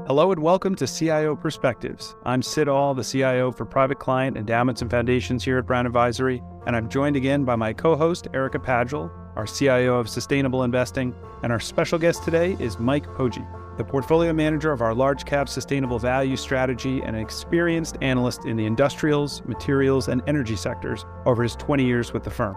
Hello and welcome to CIO Perspectives. I'm Sid All, the CIO for Private Client Endowments and Foundations here at Brown Advisory, and I'm joined again by my co-host, Erika Pagel, our CIO of Sustainable Investing, and our special guest today is Mike Poggi, the portfolio manager of our large cap sustainable value strategy and an experienced analyst in the industrials, materials, and energy sectors over his 20 years with the firm.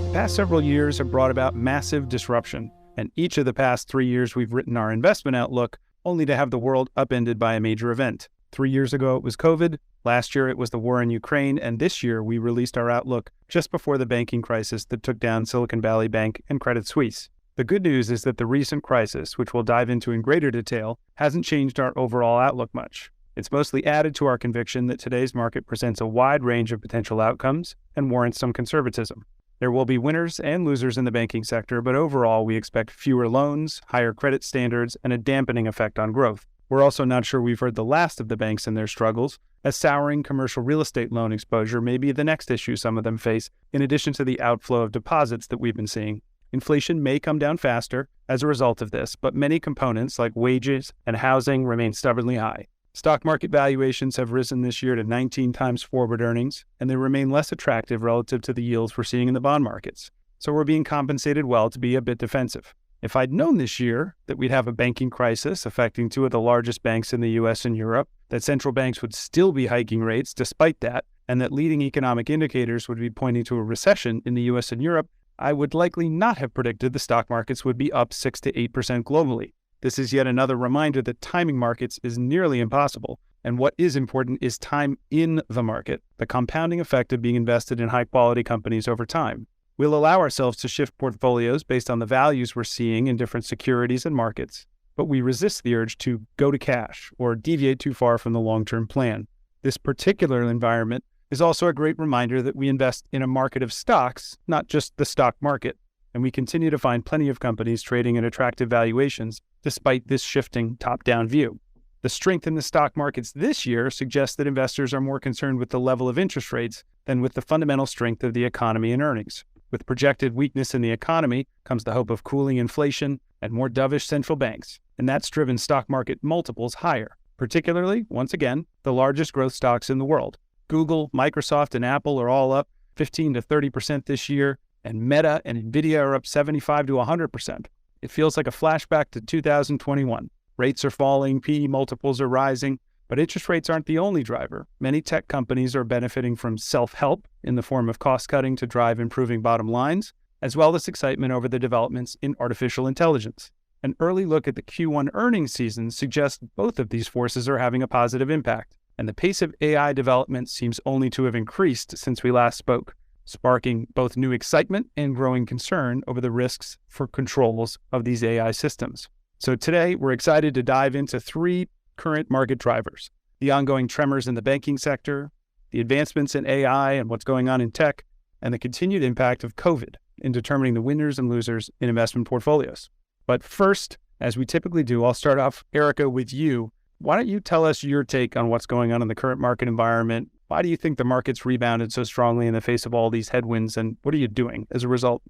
The past several years have brought about massive disruption, and each of the past 3 years we've written our investment outlook only to have the world upended by a major event. 3 years ago it was COVID, last year it was the war in Ukraine, and this year we released our outlook just before the banking crisis that took down Silicon Valley Bank and Credit Suisse. The good news is that the recent crisis, which we'll dive into in greater detail, hasn't changed our overall outlook much. It's mostly added to our conviction that today's market presents a wide range of potential outcomes and warrants some conservatism. There will be winners and losers in the banking sector, but overall we expect fewer loans, higher credit standards, and a dampening effect on growth. We're also not sure we've heard the last of the banks and their struggles, as souring commercial real estate loan exposure may be the next issue some of them face, in addition to the outflow of deposits that we've been seeing. Inflation may come down faster as a result of this, but many components like wages and housing remain stubbornly high. Stock market valuations have risen this year to 19 times forward earnings, and they remain less attractive relative to the yields we're seeing in the bond markets. So we're being compensated well to be a bit defensive. If I'd known this year that we'd have a banking crisis affecting two of the largest banks in the US and Europe, that central banks would still be hiking rates despite that, and that leading economic indicators would be pointing to a recession in the US and Europe, I would likely not have predicted the stock markets would be up 6 to 8% globally. This is yet another reminder that timing markets is nearly impossible, and what is important is time in the market, the compounding effect of being invested in high-quality companies over time. We'll allow ourselves to shift portfolios based on the values we're seeing in different securities and markets, but we resist the urge to go to cash or deviate too far from the long-term plan. This particular environment is also a great reminder that we invest in a market of stocks, not just the stock market, and we continue to find plenty of companies trading at attractive valuations despite this shifting top-down view. The strength in the stock markets this year suggests that investors are more concerned with the level of interest rates than with the fundamental strength of the economy and earnings. With projected weakness in the economy comes the hope of cooling inflation and more dovish central banks, and that's driven stock market multiples higher, particularly, once again, the largest growth stocks in the world. Google, Microsoft, and Apple are all up 15 to 30% this year, and Meta and Nvidia are up 75 to 100%. It feels like a flashback to 2021. Rates are falling, PE multiples are rising, but interest rates aren't the only driver. Many tech companies are benefiting from self-help in the form of cost-cutting to drive improving bottom lines, as well as excitement over the developments in artificial intelligence. An early look at the Q1 earnings season suggests both of these forces are having a positive impact, and the pace of AI development seems only to have increased since we last spoke, sparking both new excitement and growing concern over the risks for controls of these AI systems. So today, we're excited to dive into three current market drivers: the ongoing tremors in the banking sector, the advancements in AI and what's going on in tech, and the continued impact of COVID in determining the winners and losers in investment portfolios. But first, as we typically do, I'll start off, Erika, with you. Why don't you tell us your take on what's going on in the current market environment? Why do you think the market's rebounded so strongly in the face of all these headwinds, and what are you doing as a result?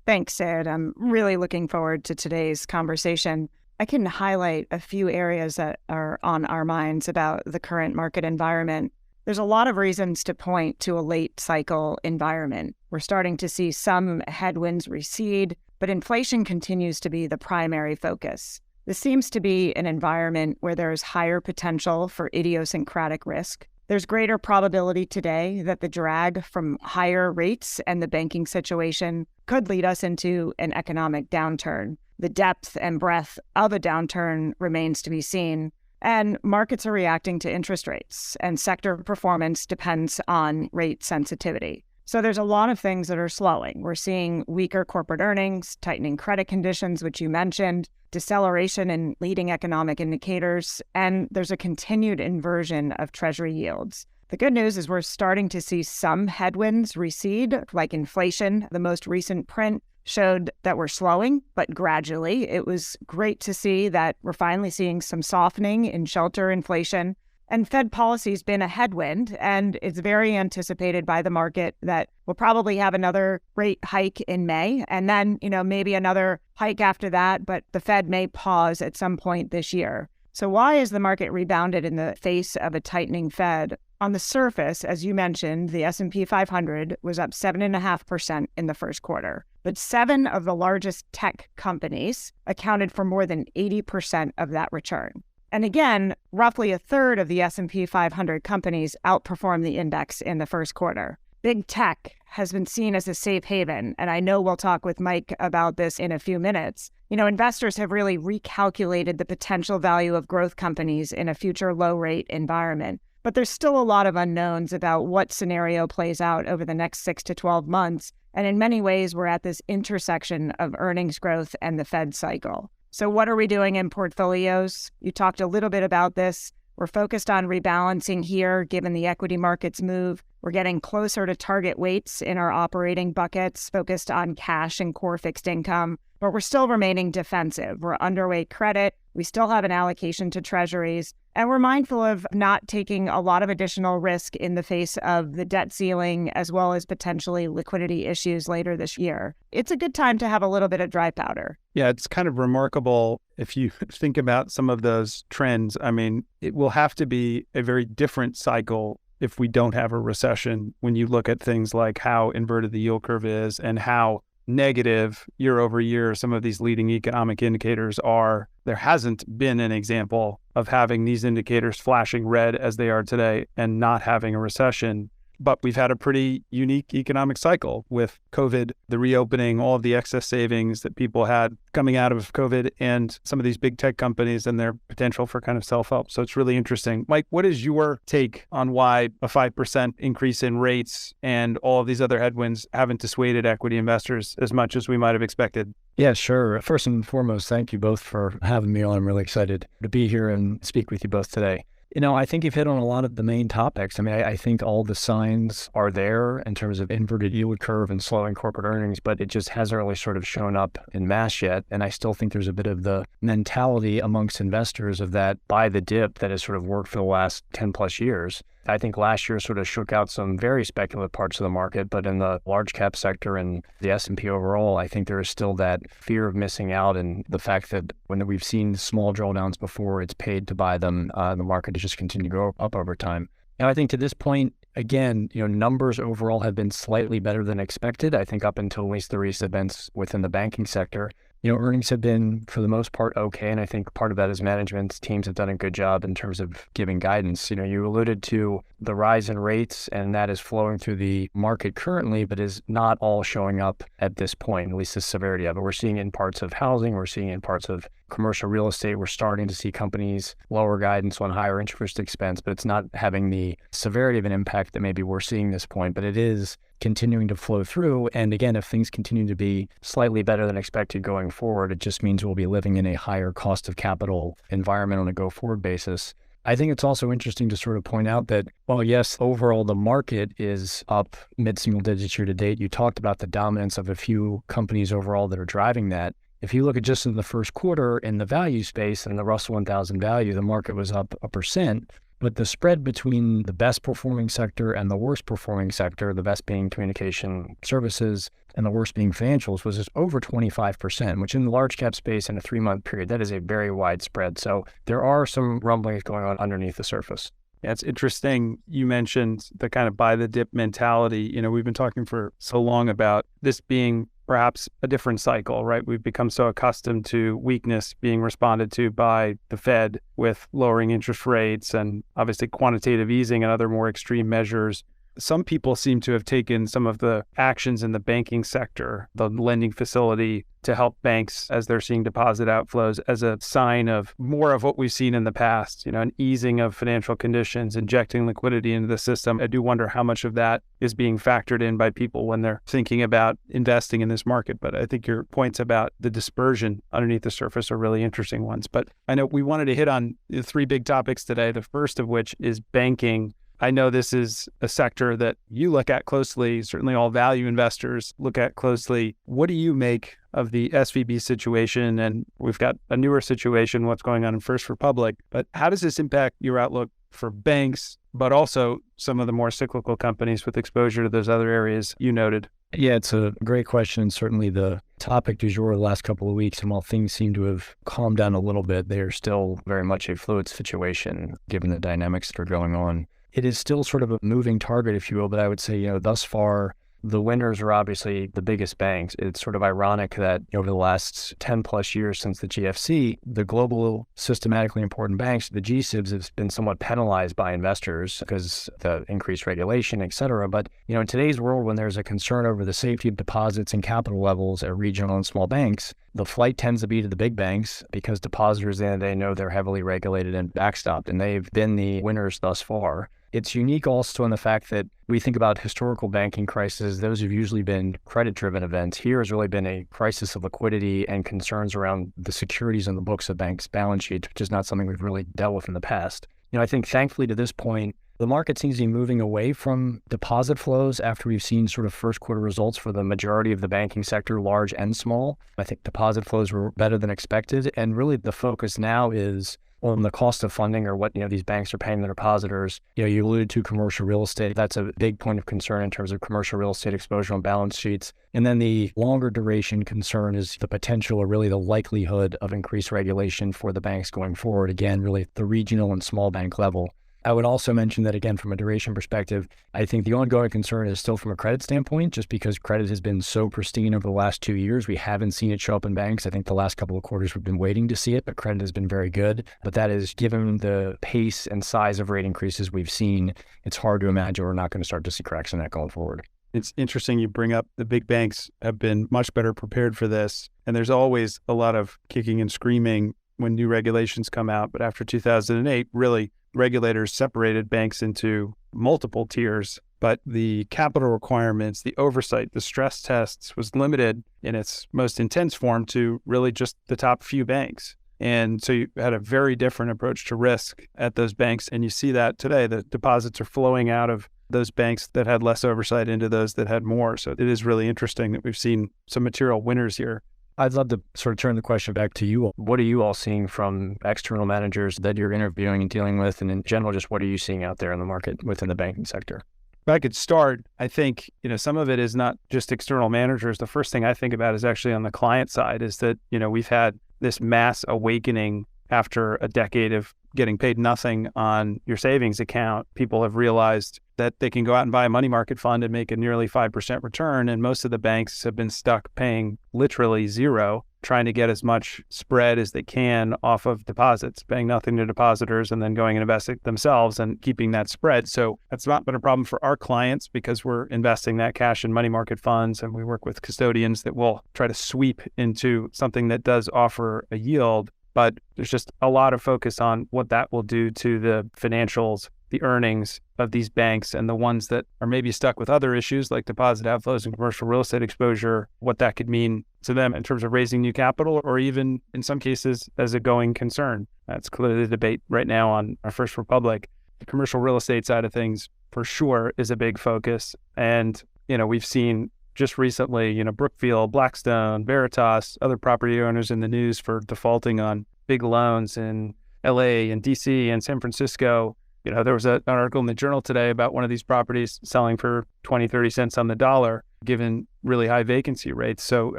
Thanks, Sid. I'm really looking forward to today's conversation. I can highlight a few areas that are on our minds about the current market environment. There's a lot of reasons to point to a late cycle environment. We're starting to see some headwinds recede, but inflation continues to be the primary focus. This seems to be an environment where there's higher potential for idiosyncratic risk. There's greater probability today that the drag from higher rates and the banking situation could lead us into an economic downturn. The depth and breadth of a downturn remains to be seen, and markets are reacting to interest rates, and sector performance depends on rate sensitivity. So there's a lot of things that are slowing. We're seeing weaker corporate earnings, tightening credit conditions, which you mentioned, deceleration in leading economic indicators, and there's a continued inversion of Treasury yields. The good news is we're starting to see some headwinds recede, like inflation. The most recent print showed that we're slowing, but gradually. It was great to see that we're finally seeing some softening in shelter inflation, And Fed policy's been a headwind, and it's very anticipated by the market that we'll probably have another rate hike in May, and then, maybe another hike after that, but the Fed may pause at some point this year. So why is the market rebounded in the face of a tightening Fed? On the surface, as you mentioned, the S&P 500 was up 7.5% in the first quarter, but 7 of the largest tech companies accounted for more than 80% of that return. And again, roughly a third of the S&P 500 companies outperformed the index in the first quarter. Big tech has been seen as a safe haven, and I know we'll talk with Mike about this in a few minutes. Investors have really recalculated the potential value of growth companies in a future low-rate environment. But there's still a lot of unknowns about what scenario plays out over the next 6 to 12 months. And in many ways, we're at this intersection of earnings growth and the Fed cycle. So what are we doing in portfolios? You talked a little bit about this. We're focused on rebalancing here, given the equity market's move. We're getting closer to target weights in our operating buckets, focused on cash and core fixed income, but we're still remaining defensive. We're underweight credit. We still have an allocation to treasuries, and we're mindful of not taking a lot of additional risk in the face of the debt ceiling, as well as potentially liquidity issues later this year. It's a good time to have a little bit of dry powder. Yeah, it's kind of remarkable if you think about some of those trends. I mean, it will have to be a very different cycle if we don't have a recession, when you look at things like how inverted the yield curve is and how negative year over year some of these leading economic indicators are. There hasn't been an example of having these indicators flashing red as they are today and not having a recession. But we've had a pretty unique economic cycle with COVID, the reopening, all of the excess savings that people had coming out of COVID, and some of these big tech companies and their potential for kind of self-help. So it's really interesting. Mike, what is your take on why a 5% increase in rates and all of these other headwinds haven't dissuaded equity investors as much as we might have expected? Yeah, sure. First and foremost, thank you both for having me on. I'm really excited to be here and speak with you both today. I think you've hit on a lot of the main topics. I mean, I think all the signs are there in terms of inverted yield curve and slowing corporate earnings, but it just hasn't really sort of shown up en masse yet. And I still think there's a bit of the mentality amongst investors of that buy the dip that has sort of worked for the last 10 plus years. I think last year sort of shook out some very speculative parts of the market, but in the large cap sector and the S&P overall, I think there is still that fear of missing out, and the fact that when we've seen small drawdowns before, it's paid to buy them. The market has just continued to go up over time. And I think to this point, again, numbers overall have been slightly better than expected. I think up until at least the recent events within the banking sector. Earnings have been, for the most part, okay. And I think part of that is management teams have done a good job in terms of giving guidance. You alluded to the rise in rates, and that is flowing through the market currently, but is not all showing up at this point, at least the severity of it. We're seeing it in parts of housing. We're seeing it in parts of commercial real estate. We're starting to see companies lower guidance on higher interest expense, but it's not having the severity of an impact that maybe we're seeing this point, but it is continuing to flow through. And again, if things continue to be slightly better than expected going forward, it just means we'll be living in a higher cost of capital environment on a go-forward basis. I think it's also interesting to sort of point out that, while yes, overall the market is up mid-single digits year to date, you talked about the dominance of a few companies overall that are driving that. If you look at just in the first quarter in the value space and the Russell 1000 value, the market was up 1%. But the spread between the best performing sector and the worst performing sector, the best being communication services and the worst being financials, was just over 25%, which in the large cap space in a 3-month period, that is a very wide spread. So there are some rumblings going on underneath the surface. Yeah, it's interesting. You mentioned the kind of buy the dip mentality. We've been talking for so long about this being perhaps a different cycle, right? We've become so accustomed to weakness being responded to by the Fed with lowering interest rates and obviously quantitative easing and other more extreme measures. Some people seem to have taken some of the actions in the banking sector, the lending facility, to help banks as they're seeing deposit outflows as a sign of more of what we've seen in the past, an easing of financial conditions, injecting liquidity into the system. I do wonder how much of that is being factored in by people when they're thinking about investing in this market. But I think your points about the dispersion underneath the surface are really interesting ones. But I know we wanted to hit on the 3 big topics today, the first of which is banking. I know this is a sector that you look at closely, certainly all value investors look at closely. What do you make of the SVB situation? And we've got a newer situation, what's going on in First Republic. But how does this impact your outlook for banks, but also some of the more cyclical companies with exposure to those other areas you noted? Yeah, it's a great question. Certainly the topic du jour the last couple of weeks, and while things seem to have calmed down a little bit, they are still very much a fluid situation given the dynamics that are going on. It is still sort of a moving target, if you will, but I would say, thus far, the winners are obviously the biggest banks. It's sort of ironic that over the last 10 plus years since the GFC, the global systematically important banks, the GSIBs, have been somewhat penalized by investors because the increased regulation, et cetera. But, in today's world, when there's a concern over the safety of deposits and capital levels at regional and small banks, the flight tends to be to the big banks because depositors, at the end of the day, know they're heavily regulated and backstopped, and they've been the winners thus far. It's unique also in the fact that we think about historical banking crises, those have usually been credit-driven events. Here has really been a crisis of liquidity and concerns around the securities in the books of banks' balance sheets, which is not something we've really dealt with in the past. I think thankfully to this point, the market seems to be moving away from deposit flows after we've seen sort of first quarter results for the majority of the banking sector, large and small. I think deposit flows were better than expected. And really the focus now is on the cost of funding, or what these banks are paying their depositors. You alluded to commercial real estate. That's a big point of concern in terms of commercial real estate exposure on balance sheets. And then the longer duration concern is the potential, or really the likelihood, of increased regulation for the banks going forward. Again, really at the regional and small bank level. I would also mention that, again, from a duration perspective, I think the ongoing concern is still from a credit standpoint, just because credit has been so pristine over the last 2 years. We haven't seen it show up in banks. I think the last couple of quarters we've been waiting to see it, but credit has been very good. But that is, given the pace and size of rate increases we've seen, it's hard to imagine we're not going to start to see cracks in that going forward. It's interesting you bring up the big banks have been much better prepared for this. And there's always a lot of kicking and screaming when new regulations come out. But after 2008, really, regulators separated banks into multiple tiers, but the capital requirements, the oversight, the stress tests was limited in its most intense form to really just the top few banks. And so you had a very different approach to risk at those banks. And you see that today, the deposits are flowing out of those banks that had less oversight into those that had more. So it is really interesting that we've seen some material winners here. I'd love to sort of turn the question back to you. What are you all seeing from external managers that you're interviewing and dealing with? And in general, just what are you seeing out there in the market within the banking sector? If I could start, I think, some of it is not just external managers. The first thing I think about is actually on the client side is that, we've had this mass awakening after a decade of getting paid nothing on your savings account. People have realized that they can go out and buy a money market fund and make a nearly 5% return. And most of the banks have been stuck paying literally zero, trying to get as much spread as they can off of deposits, paying nothing to depositors and then going and investing themselves and keeping that spread. So that's not been a problem for our clients because we're investing that cash in money market funds, and we work with custodians that will try to sweep into something that does offer a yield. But there's just a lot of focus on what that will do to the financials, the earnings of these banks, and the ones that are maybe stuck with other issues like deposit outflows and commercial real estate exposure, what that could mean to them in terms of raising new capital, or even in some cases as a going concern. That's clearly the debate right now on our First Republic. The commercial real estate side of things for sure is a big focus. And, we've seen just recently, Brookfield, Blackstone, Veritas, other property owners in the news for defaulting on big loans in LA and DC and San Francisco. There was an article in the Journal today about one of these properties selling for 20, 30 cents on the dollar, given really high vacancy rates. So,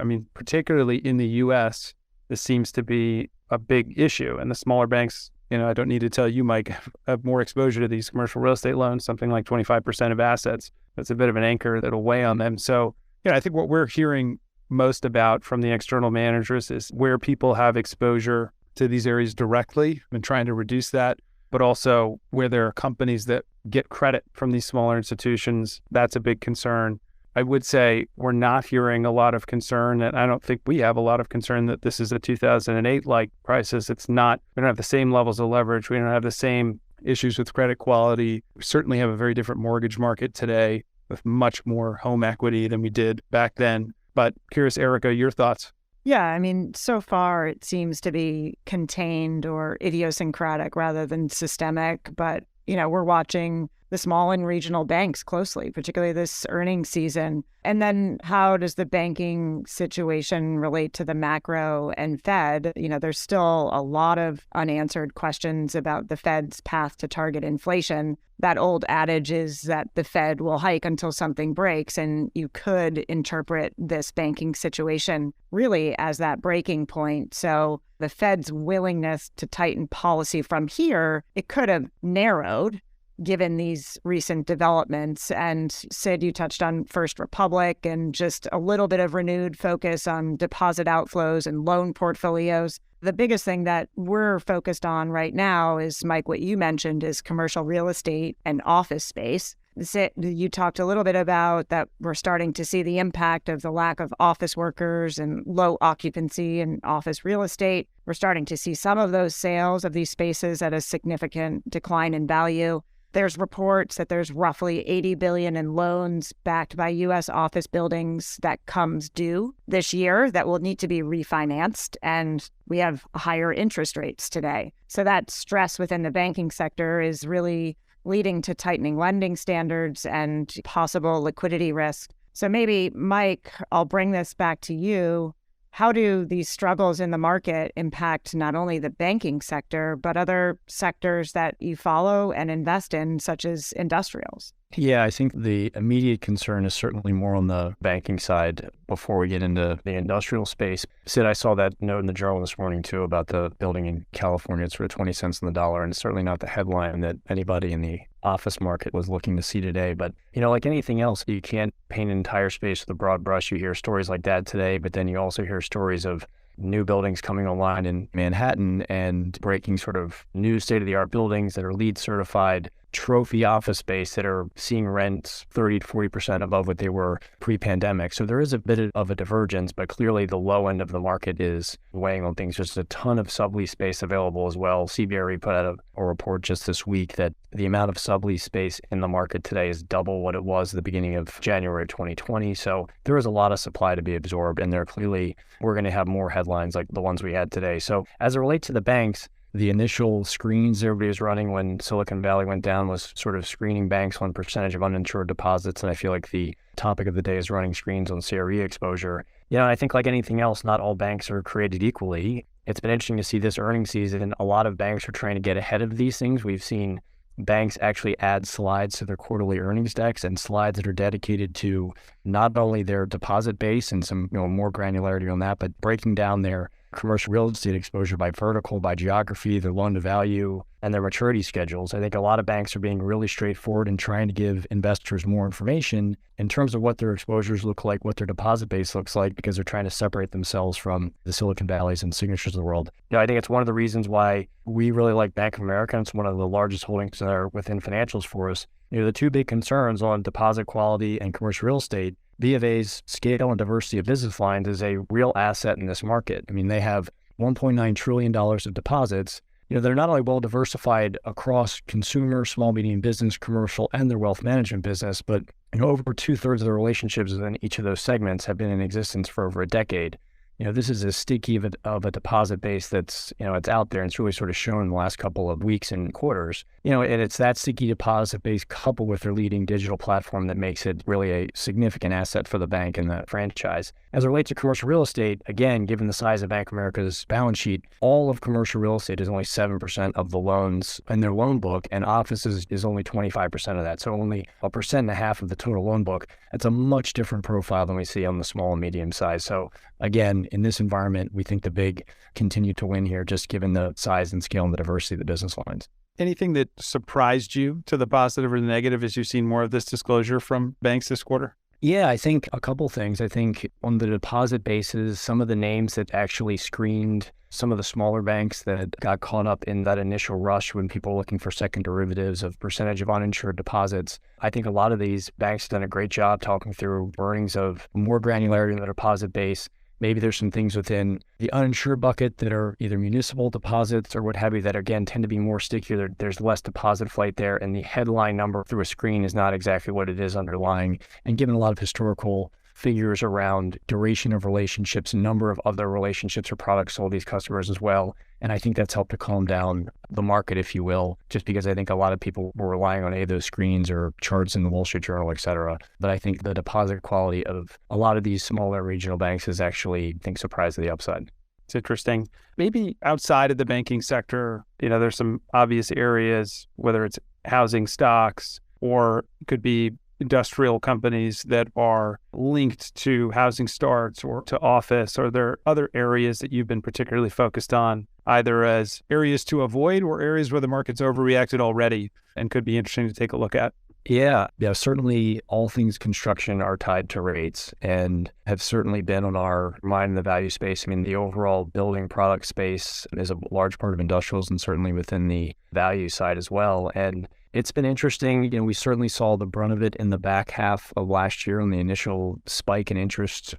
particularly in the US, this seems to be a big issue. And the smaller banks, I don't need to tell you, Mike, have more exposure to these commercial real estate loans, something like 25% of assets. That's a bit of an anchor that'll weigh on them. So, I think what we're hearing most about from the external managers is where people have exposure to these areas directly and trying to reduce that, but also where there are companies that get credit from these smaller institutions. That's a big concern. I would say we're not hearing a lot of concern, and I don't think we have a lot of concern that this is a 2008-like crisis. It's not. We don't have the same levels of leverage. We don't have the same issues with credit quality. We certainly have a very different mortgage market today with much more home equity than we did back then. But curious, Erika, your thoughts? Yeah, so far it seems to be contained or idiosyncratic rather than systemic. But, we're watching the small and regional banks closely, particularly this earnings season? And then how does the banking situation relate to the macro and Fed? There's still a lot of unanswered questions about the Fed's path to target inflation. That old adage is that the Fed will hike until something breaks, and you could interpret this banking situation really as that breaking point. So the Fed's willingness to tighten policy from here, it could have narrowed given these recent developments. And Sid, you touched on First Republic and just a little bit of renewed focus on deposit outflows and loan portfolios. The biggest thing that we're focused on right now is, Mike, what you mentioned is commercial real estate and office space. Sid, you talked a little bit about that we're starting to see the impact of the lack of office workers and low occupancy in office real estate. We're starting to see some of those sales of these spaces at a significant decline in value. There's reports that there's roughly $80 billion in loans backed by U.S. office buildings that comes due this year that will need to be refinanced, and we have higher interest rates today. So that stress within the banking sector is really leading to tightening lending standards and possible liquidity risk. So maybe, Mike, I'll bring this back to you. How do these struggles in the market impact not only the banking sector, but other sectors that you follow and invest in, such as industrials? Yeah, I think the immediate concern is certainly more on the banking side before we get into the industrial space. Sid, I saw that note in the journal this morning too about the building in California. It's sort of 20 cents on the dollar, and it's certainly not the headline that anybody in the office market was looking to see today. But, like anything else, you can't paint an entire space with a broad brush. You hear stories like that today, but then you also hear stories of new buildings coming online in Manhattan and breaking sort of new state-of-the-art buildings that are LEED certified, trophy office space that are seeing rents 30 to 40% above what they were pre-pandemic. So there is a bit of a divergence, but clearly the low end of the market is weighing on things. There's a ton of sublease space available as well. CBRE put out a report just this week that the amount of sublease space in the market today is double what it was at the beginning of January 2020. So there is a lot of supply to be absorbed, and we're going to have more headlines like the ones we had today. So as it relates to the banks, the initial screens everybody was running when Silicon Valley went down was sort of screening banks on percentage of uninsured deposits. And I feel like the topic of the day is running screens on CRE exposure. I think like anything else, not all banks are created equally. It's been interesting to see this earnings season. A lot of banks are trying to get ahead of these things. We've seen banks actually add slides to their quarterly earnings decks, and slides that are dedicated to not only their deposit base and some more granularity on that, but breaking down their commercial real estate exposure by vertical, by geography, their loan to value, and their maturity schedules. I think a lot of banks are being really straightforward in trying to give investors more information in terms of what their exposures look like, what their deposit base looks like, because they're trying to separate themselves from the Silicon Valleys and Signatures of the world. I think it's one of the reasons why we really like Bank of America. It's one of the largest holdings that are within financials for us. The two big concerns on deposit quality and commercial real estate, B of A's scale and diversity of business lines is a real asset in this market. They have $1.9 trillion of deposits. They're not only well diversified across consumer, small, medium business, commercial, and their wealth management business, but over 2/3 of the relationships within each of those segments have been in existence for over a decade. This is as sticky of a deposit base that's, it's out there, and it's really sort of shown in the last couple of weeks and quarters. And it's that sticky deposit base coupled with their leading digital platform that makes it really a significant asset for the bank and the franchise. As it relates to commercial real estate, again, given the size of Bank of America's balance sheet, all of commercial real estate is only 7% of the loans in their loan book, and offices is only 25% of that. So only 1.5% of the total loan book. That's a much different profile than we see on the small and medium size. So again, in this environment, we think the big continue to win here, just given the size and scale and the diversity of the business lines. Anything that surprised you to the positive or the negative as you've seen more of this disclosure from banks this quarter? Yeah, I think a couple things. I think on the deposit bases, some of the names that actually screened some of the smaller banks that got caught up in that initial rush when people were looking for second derivatives of percentage of uninsured deposits. I think a lot of these banks have done a great job talking through earnings of more granularity in the deposit base. Maybe there's some things within the uninsured bucket that are either municipal deposits or what have you that, again, tend to be more stickier. There's less deposit flight there, and the headline number through a screen is not exactly what it is underlying. And given a lot of historical figures around duration of relationships, number of other relationships or products sold these customers as well. And I think that's helped to calm down the market, if you will, just because I think a lot of people were relying on those screens or charts in the Wall Street Journal, et cetera. But I think the deposit quality of a lot of these smaller regional banks is actually, I think, surprised to the upside. It's interesting. Maybe outside of the banking sector, there's some obvious areas, whether it's housing stocks or it could be industrial companies that are linked to housing starts or to office. Are there other areas that you've been particularly focused on, either as areas to avoid or areas where the market's overreacted already and could be interesting to take a look at? Yeah, certainly all things construction are tied to rates and have certainly been on our mind in the value space. I mean, the overall building product space is a large part of industrials and certainly within the value side as well. And it's been interesting. We certainly saw the brunt of it in the back half of last year on the initial spike in interest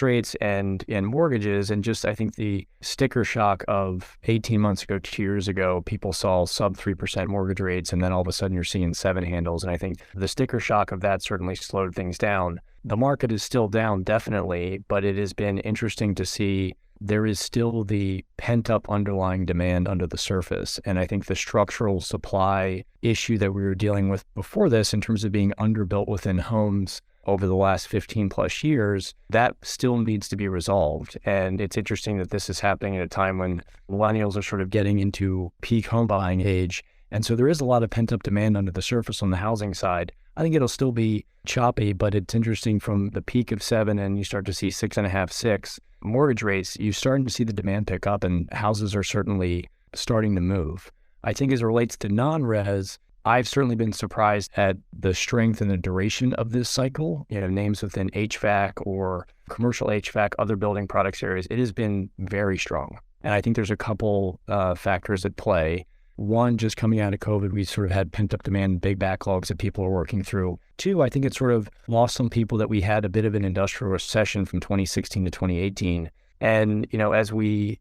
rates and mortgages. And just, I think the sticker shock of 18 months ago, 2 years ago, people saw sub 3% mortgage rates. And then all of a sudden you're seeing 7 handles. And I think the sticker shock of that certainly slowed things down. The market is still down, definitely, but it has been interesting to see there is still the pent-up underlying demand under the surface. And I think the structural supply issue that we were dealing with before this in terms of being underbuilt within homes over the last 15 plus years, that still needs to be resolved. And it's interesting that this is happening at a time when millennials are sort of getting into peak home buying age. And so there is a lot of pent-up demand under the surface on the housing side. I think it'll still be choppy, but it's interesting from the peak of 7 and you start to see 6.5, 6 mortgage rates, you're starting to see the demand pick up and houses are certainly starting to move. I think as it relates to non-res, I've certainly been surprised at the strength and the duration of this cycle. Names within HVAC or commercial HVAC, other building products areas, it has been very strong. And I think there's a couple factors at play. One, just coming out of COVID, we sort of had pent-up demand, big backlogs that people are working through. Two, I think it sort of lost some people that we had a bit of an industrial recession from 2016 to 2018. And,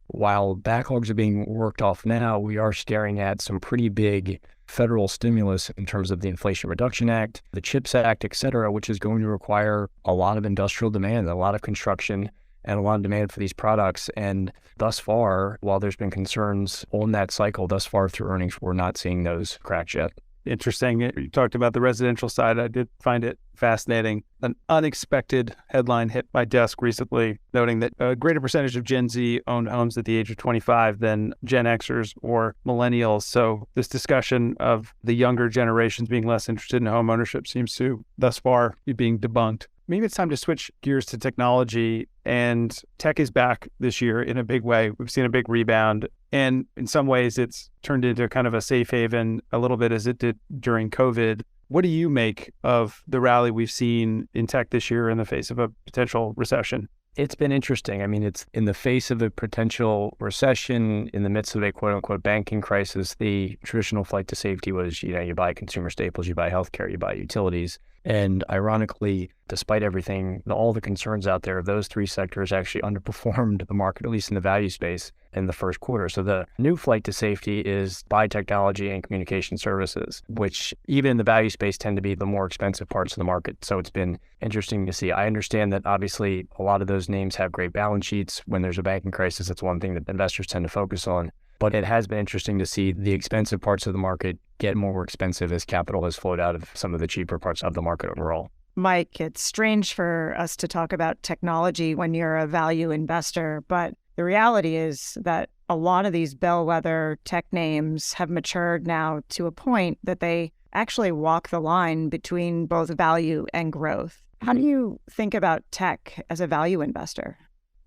while backlogs are being worked off now, we are staring at some pretty big federal stimulus in terms of the Inflation Reduction Act, the CHIPS Act, et cetera, which is going to require a lot of industrial demand, a lot of construction, and a lot of demand for these products. And thus far, while there's been concerns on that cycle, thus far through earnings, we're not seeing those cracks yet. Interesting. You talked about the residential side. I did find it fascinating. An unexpected headline hit my desk recently, noting that a greater percentage of Gen Z owned homes at the age of 25 than Gen Xers or millennials. So this discussion of the younger generations being less interested in home ownership seems to, thus far, be being debunked. Maybe it's time to switch gears to technology, and tech is back this year in a big way. We've seen a big rebound, and in some ways it's turned into kind of a safe haven a little bit as it did during COVID. What do you make of the rally we've seen in tech this year in the face of a potential recession? It's been interesting. I mean, it's in the face of a potential recession, in the midst of a quote unquote banking crisis, the traditional flight to safety was, you buy consumer staples, you buy healthcare, you buy utilities. And ironically, despite everything, all the concerns out there, those 3 sectors actually underperformed the market, at least in the value space in the first quarter. So the new flight to safety is buy technology and communication services, which even in the value space tend to be the more expensive parts of the market. So it's been interesting to see. I understand that obviously a lot of those names have great balance sheets. When there's a banking crisis, that's one thing that investors tend to focus on. But it has been interesting to see the expensive parts of the market get more expensive as capital has flowed out of some of the cheaper parts of the market overall. Mike, it's strange for us to talk about technology when you're a value investor, but the reality is that a lot of these bellwether tech names have matured now to a point that they actually walk the line between both value and growth. How do you think about tech as a value investor?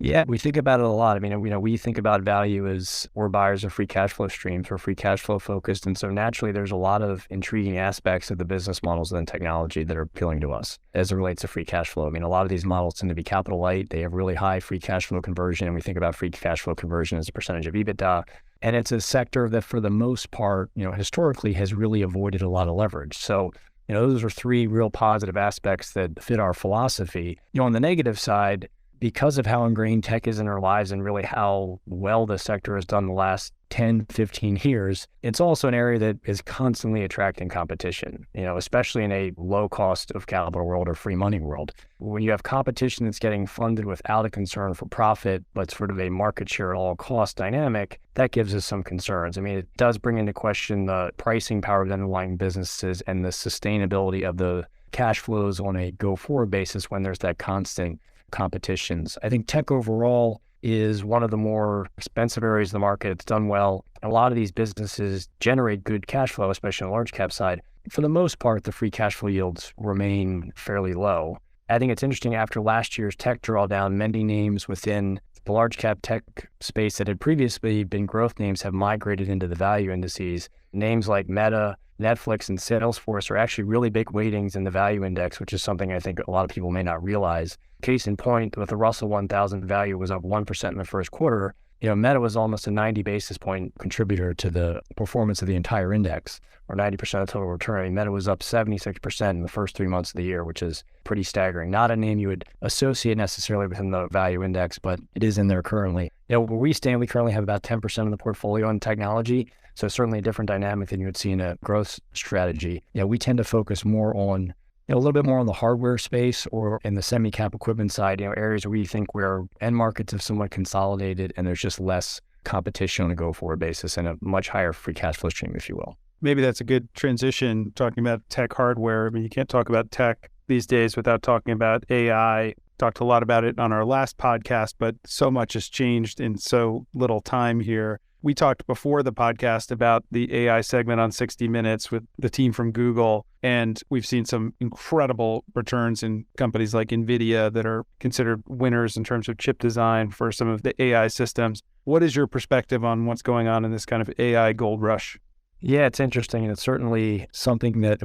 Yeah, we think about it a lot. I mean, we think about value as we're buyers of free cash flow streams. We're free cash flow focused. And so naturally, there's a lot of intriguing aspects of the business models and technology that are appealing to us as it relates to free cash flow. I mean, a lot of these models tend to be capital light. They have really high free cash flow conversion. And we think about free cash flow conversion as a percentage of EBITDA. And it's a sector that for the most part, historically has really avoided a lot of leverage. So, those are 3 real positive aspects that fit our philosophy. On the negative side, because of how ingrained tech is in our lives and really how well the sector has done the last 10, 15 years, it's also an area that is constantly attracting competition, especially in a low cost of capital world or free money world. When you have competition that's getting funded without a concern for profit, but sort of a market share at all cost dynamic, that gives us some concerns. I mean, it does bring into question the pricing power of the underlying businesses and the sustainability of the cash flows on a go-forward basis when there's that constant competitions. I think tech overall is one of the more expensive areas of the market. It's done well. A lot of these businesses generate good cash flow, especially on the large cap side. For the most part, the free cash flow yields remain fairly low. I think it's interesting after last year's tech drawdown, many names within the large cap tech space that had previously been growth names have migrated into the value indices. Names like Meta, Netflix, and Salesforce are actually really big weightings in the value index, which is something I think a lot of people may not realize. Case in point, with the Russell 1000 value was up 1% in the first quarter, Meta was almost a 90 basis point contributor to the performance of the entire index, or 90% of total return. I mean, Meta was up 76% in the first 3 months of the year, which is pretty staggering. Not a name you would associate necessarily within the value index, but it is in there currently. Where we stand, we currently have about 10% of the portfolio in technology. So certainly a different dynamic than you would see in a growth strategy. We tend to focus more on, a little bit more on the hardware space or in the semi-cap equipment side, areas where we think where end markets have somewhat consolidated and there's just less competition on a go-forward basis and a much higher free cash flow stream, if you will. Maybe that's a good transition, talking about tech hardware. I mean, you can't talk about tech these days without talking about AI. Talked a lot about it on our last podcast, but so much has changed in so little time here. We talked before the podcast about the AI segment on 60 Minutes with the team from Google, and we've seen some incredible returns in companies like NVIDIA that are considered winners in terms of chip design for some of the AI systems. What is your perspective on what's going on in this kind of AI gold rush? Yeah, it's interesting, and it's certainly something that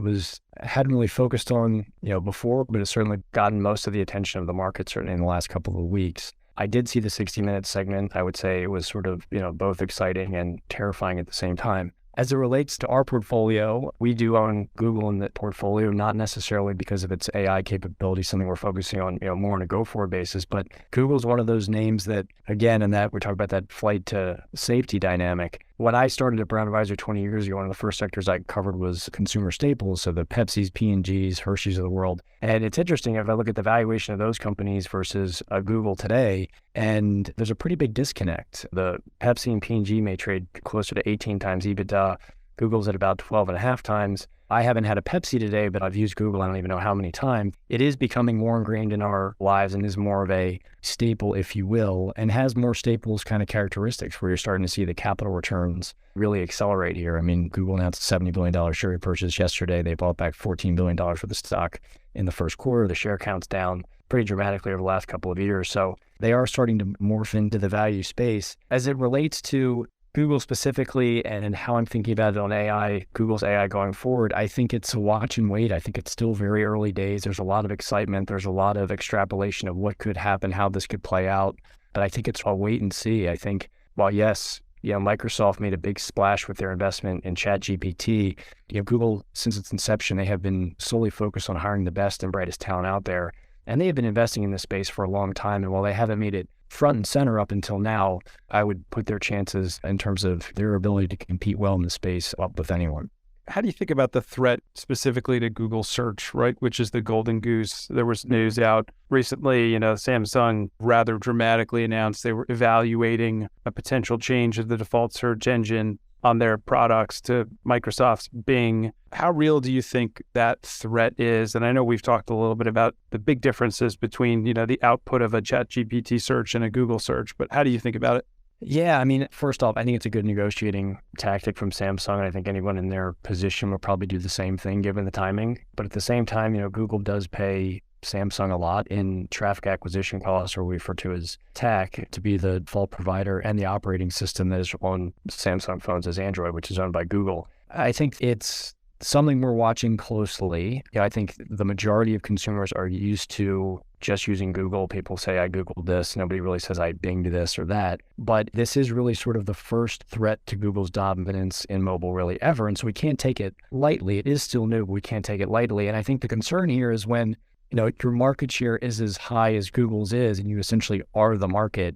hadn't really focused on, before, but it's certainly gotten most of the attention of the market, certainly in the last couple of weeks. I did see the 60 Minutes segment. I would say it was sort of, both exciting and terrifying at the same time. As it relates to our portfolio, we do own Google in the portfolio, not necessarily because of its AI capability, something we're focusing on, more on a go-forward basis. But Google's one of those names that, again, and that we're talking about that flight to safety dynamic. When I started at Brown Advisor 20 years ago, one of the first sectors I covered was consumer staples, so the Pepsis, P&Gs, Hershey's of the world. And it's interesting if I look at the valuation of those companies versus Google today, and there's a pretty big disconnect. The Pepsi and P&G may trade closer to 18 times EBITDA. Google's at about 12.5 times. I haven't had a Pepsi today, but I've used Google I don't even know how many times. It is becoming more ingrained in our lives and is more of a staple, if you will, and has more staples kind of characteristics where you're starting to see the capital returns really accelerate here. I mean, Google announced a $70 billion share repurchase yesterday. They bought back $14 billion worth of stock in the first quarter. The share count's down pretty dramatically over the last couple of years. So they are starting to morph into the value space. As it relates to Google specifically and how I'm thinking about it on AI, Google's AI going forward, I think it's a watch and wait. I think it's still very early days. There's a lot of excitement. There's a lot of extrapolation of what could happen, how this could play out. But I think it's a wait and see. I think, while yes, Microsoft made a big splash with their investment in ChatGPT. Google, since its inception, they have been solely focused on hiring the best and brightest talent out there. And they have been investing in this space for a long time. And while they haven't made it front and center up until now, I would put their chances in terms of their ability to compete well in the space up with anyone. How do you think about the threat specifically to Google search, right? Which is the golden goose. There was news out recently, Samsung rather dramatically announced they were evaluating a potential change of the default search engine on their products to Microsoft's Bing. How real do you think that threat is? And I know we've talked a little bit about the big differences between, the output of a ChatGPT search and a Google search, but how do you think about it? Yeah, I mean, first off, I think it's a good negotiating tactic from Samsung. And I think anyone in their position will probably do the same thing given the timing. But at the same time, Google does pay Samsung a lot in traffic acquisition costs, or we refer to as TAC, to be the default provider and the operating system that is on Samsung phones as Android, which is owned by Google. I think it's something we're watching closely. I think the majority of consumers are used to just using Google. People say, I Googled this. Nobody really says I Binged this or that. But this is really sort of the first threat to Google's dominance in mobile really ever. And so we can't take it lightly. It is still new, but we can't take it lightly. And I think the concern here is when your market share is as high as Google's is, and you essentially are the market.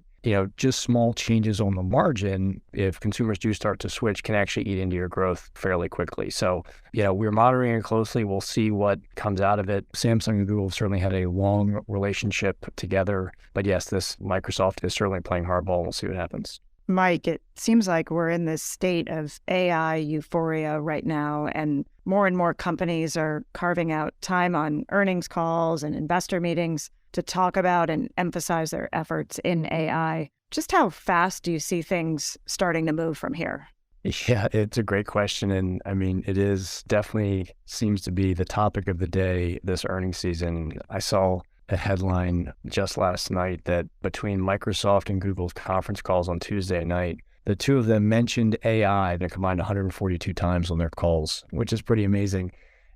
Just small changes on the margin, if consumers do start to switch, can actually eat into your growth fairly quickly. So, we're monitoring it closely. We'll see what comes out of it. Samsung and Google certainly had a long relationship together. But yes, this Microsoft is certainly playing hardball. We'll see what happens. Mike, it seems like we're in this state of AI euphoria right now, and more companies are carving out time on earnings calls and investor meetings to talk about and emphasize their efforts in AI. Just how fast do you see things starting to move from here? Yeah, it's a great question. And I mean, it is definitely seems to be the topic of the day this earnings season. I saw a headline just last night that between Microsoft and Google's conference calls on Tuesday night, the two of them mentioned AI. They combined 142 times on their calls, which is pretty amazing.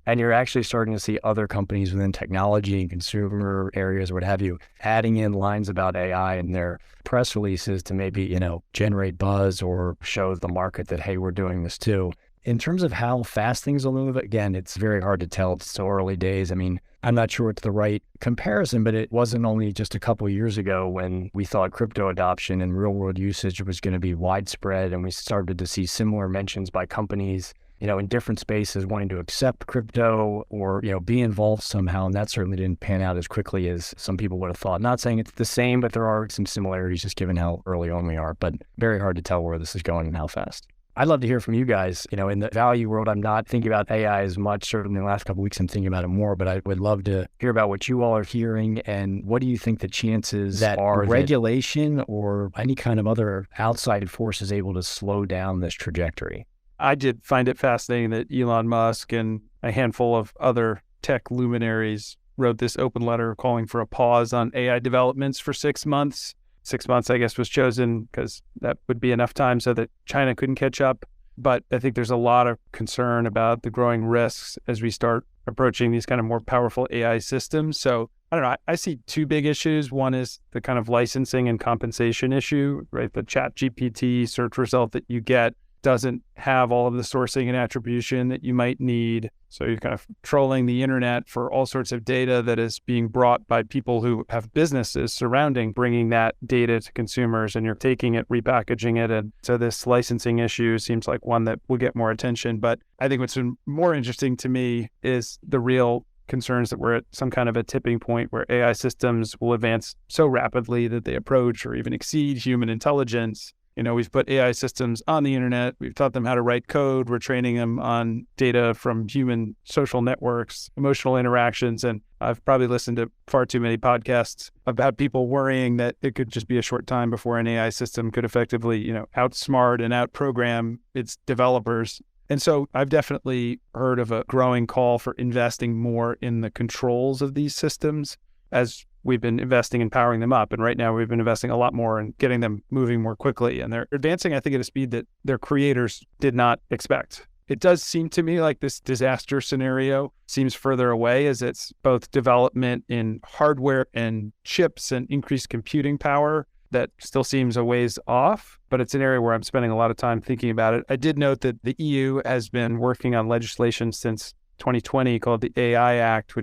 And you're actually starting to see other companies within technology and consumer areas or what have you, adding in lines about AI in their press releases to maybe, generate buzz or show the market that, hey, we're doing this too. In terms of how fast things will move, again, it's very hard to tell. It's so early days. I mean, I'm not sure it's the right comparison, but it wasn't only just a couple of years ago when we thought crypto adoption and real world usage was going to be widespread, and we started to see similar mentions by companies in different spaces wanting to accept crypto or, be involved somehow. And that certainly didn't pan out as quickly as some people would have thought. Not saying it's the same, but there are some similarities just given how early on we are, but very hard to tell where this is going and how fast. I'd love to hear from you guys. In the value world, I'm not thinking about AI as much. Certainly in the last couple of weeks, I'm thinking about it more, but I would love to hear about what you all are hearing and what do you think the chances that are regulation or any kind of other outside force is able to slow down this trajectory? I did find it fascinating that Elon Musk and a handful of other tech luminaries wrote this open letter calling for a pause on AI developments for 6 months. 6 months, I guess, was chosen because that would be enough time so that China couldn't catch up. But I think there's a lot of concern about the growing risks as we start approaching these kind of more powerful AI systems. So I don't know, I see two big issues. One is the kind of licensing and compensation issue, right? The ChatGPT search result that you get doesn't have all of the sourcing and attribution that you might need. So you're kind of trolling the internet for all sorts of data that is being brought by people who have businesses surrounding bringing that data to consumers, and you're taking it, repackaging it. And so this licensing issue seems like one that will get more attention. But I think what's more interesting to me is the real concerns that we're at some kind of a tipping point where AI systems will advance so rapidly that they approach or even exceed human intelligence. We've put AI systems on the internet. We've taught them how to write code. We're training them on data from human social networks, emotional interactions. And I've probably listened to far too many podcasts about people worrying that it could just be a short time before an AI system could effectively, outsmart and outprogram its developers. And so I've definitely heard of a growing call for investing more in the controls of these systems as we've been investing in powering them up. And right now we've been investing a lot more in getting them moving more quickly. And they're advancing, I think, at a speed that their creators did not expect. It does seem to me like this disaster scenario seems further away, as it's both development in hardware and chips and increased computing power that still seems a ways off, but it's an area where I'm spending a lot of time thinking about it. I did note that the EU has been working on legislation since 2020 called the AI Act,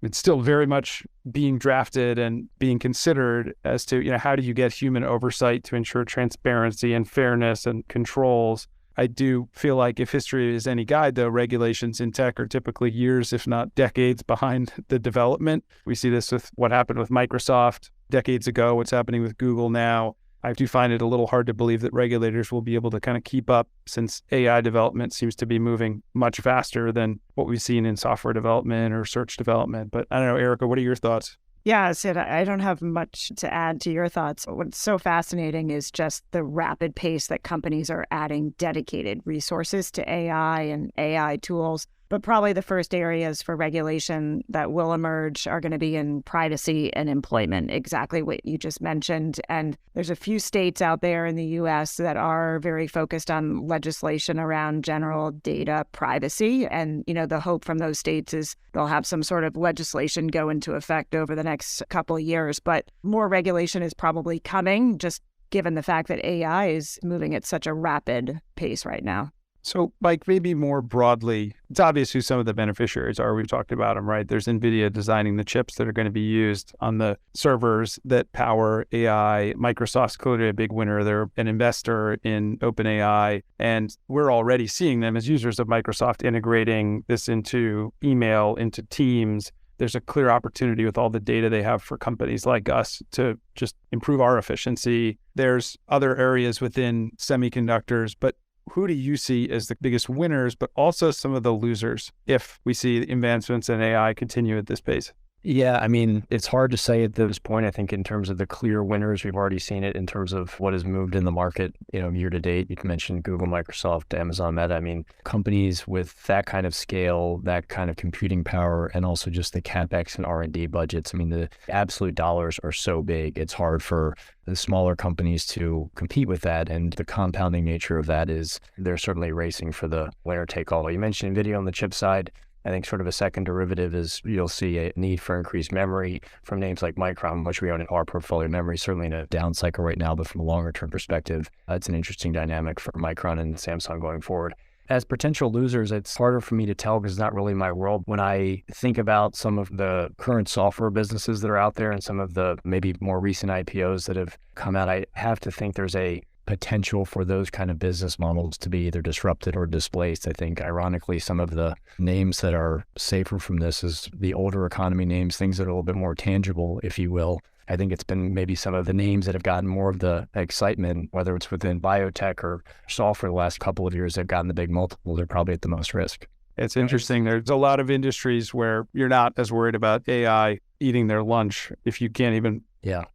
it's still very much being drafted and being considered as to, how do you get human oversight to ensure transparency and fairness and controls. I do feel like if history is any guide, though, regulations in tech are typically years, if not decades, behind the development. We see this with what happened with Microsoft decades ago, what's happening with Google now. I do find it a little hard to believe that regulators will be able to kind of keep up, since AI development seems to be moving much faster than what we've seen in software development or search development. But I don't know, Erika, what are your thoughts? Yeah, Sid, I don't have much to add to your thoughts. What's so fascinating is just the rapid pace that companies are adding dedicated resources to AI and AI tools. But probably the first areas for regulation that will emerge are going to be in privacy and employment, exactly what you just mentioned. And there's a few states out there in the U.S. that are very focused on legislation around general data privacy. And, the hope from those states is they'll have some sort of legislation go into effect over the next couple of years. But more regulation is probably coming, just given the fact that AI is moving at such a rapid pace right now. So, Mike, maybe more broadly, it's obvious who some of the beneficiaries are. We've talked about them, right? There's NVIDIA designing the chips that are going to be used on the servers that power AI. Microsoft's clearly a big winner. They're an investor in OpenAI, and we're already seeing them as users of Microsoft integrating this into email, into Teams. There's a clear opportunity with all the data they have for companies like us to just improve our efficiency. There's other areas within semiconductors, but who do you see as the biggest winners, but also some of the losers if we see advancements in AI continue at this pace? Yeah, I mean, it's hard to say at this point. I think in terms of the clear winners, we've already seen it in terms of what has moved in the market, year to date. You mentioned Google, Microsoft, Amazon, Meta. I mean, companies with that kind of scale, that kind of computing power, and also just the CapEx and R&D budgets. I mean, the absolute dollars are so big. It's hard for the smaller companies to compete with that. And the compounding nature of that is they're certainly racing for the winner take all. You mentioned NVIDIA on the chip side. I think sort of a second derivative is you'll see a need for increased memory from names like Micron, which we own in our portfolio memory, certainly in a down cycle right now, but from a longer term perspective, it's an interesting dynamic for Micron and Samsung going forward. As potential losers, it's harder for me to tell because it's not really my world. When I think about some of the current software businesses that are out there and some of the maybe more recent IPOs that have come out, I have to think there's a potential for those kind of business models to be either disrupted or displaced. I think, ironically, some of the names that are safer from this is the older economy names, things that are a little bit more tangible, if you will. I think it's been maybe some of the names that have gotten more of the excitement, whether it's within biotech or software the last couple of years that have gotten the big multiples are probably at the most risk. It's interesting. There's a lot of industries where you're not as worried about AI eating their lunch if you can't even